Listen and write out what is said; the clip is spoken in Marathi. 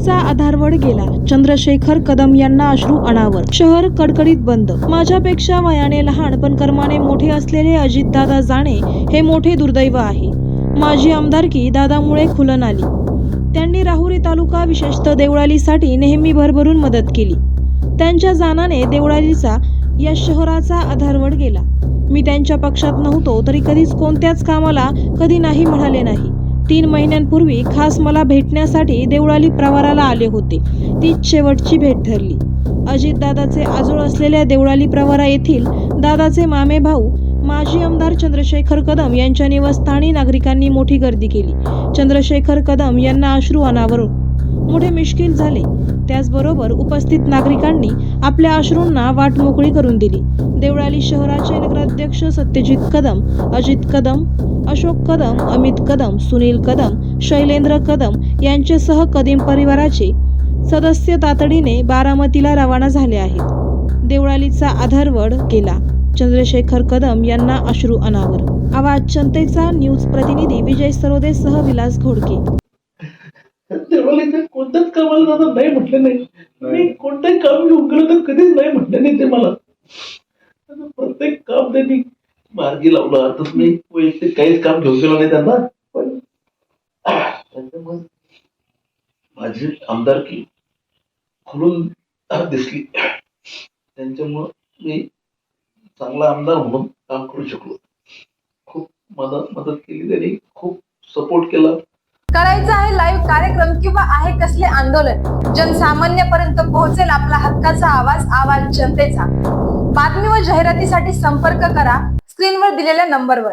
देवळालीचा आधारवड गेला. चंद्रशेखर कदम यांना अश्रू अनावर. शहर कडकडीत बंद. माझ्यापेक्षा वयाने लहान पण कर्माने मोठे असलेले अजितदादा जाणे हे मोठे दुर्दैव आहे. माझी आमदारकी दादामुळे खुलून आली. त्यांनी राहुरी तालुका विशेषतः देवळालीसाठी नेहमी भरभरून मदत केली. त्यांच्या जाण्याने देवळालीचा या शहराचा आधारवड गेला. मी त्यांच्या पक्षात नव्हतो तरी कधीच कोणत्याच कामाला कधी नाही म्हणाले नाही. 3 महिन्यांपूर्वी खास मला भेटण्यासाठी देवळाली प्रवाराला आले होते. तीच शेवटची भेट ठरली. अजितदादाचे आजोळ असलेल्या देवळाली प्रवारा येथील दादाचे मामे भाऊ माजी आमदार चंद्रशेखर कदम यांच्या निवासस्थानी नागरिकांनी मोठी गर्दी केली. चंद्रशेखर कदम यांना अश्रू अनावर मोठे मिश्किल झाले. त्याचबरोबर उपस्थित नागरिकांनी आपल्या अश्रूंना वाट मोकळी करून दिली. देवळाली शहराचे नगराध्यक्ष सत्यजित कदम, अजित कदम, अशोक कदम, अमित कदम, सुनील कदम, शैलेंद्र कदम यांच्यासह कदम परिवाराचे सदस्य तातडीने बारामतीला रवाना झाले आहेत. देवळालीचा आधारवड गेला. चंद्रशेखर कदम यांना अश्रू अनावर. आवाज जनतेचा न्यूज प्रतिनिधी विजय सरोदे सह विलास घोडके. देवळालीच्या कोणत्याच कामाला दादा नाही म्हटले नाही. मी कोणतंही काम घेऊन गेलो तर कधीच नाही म्हटले नाही ते मला. प्रत्येक काम त्यांनी मार्गी लावलं. आता मी वैयक्तिक काहीच काम घेऊन गेलो नाही त्यांना. पण त्यांच्यामुळे माझी आमदारकी खुलून दिसली. त्यांच्यामुळं मी चांगला आमदार म्हणून काम करू शकलो. खूप मदत केली त्यांनी. खूप सपोर्ट केला. करायचं आहे लाईव्ह कार्यक्रम किंवा आहे कसले आंदोलन, जनसामान्यापर्यंत पोहोचेल आपला हक्काचा आवाज, आवाज जनतेचा. बातमी व जाहिरातीसाठी संपर्क करा स्क्रीनवर दिलेल्या नंबरवर.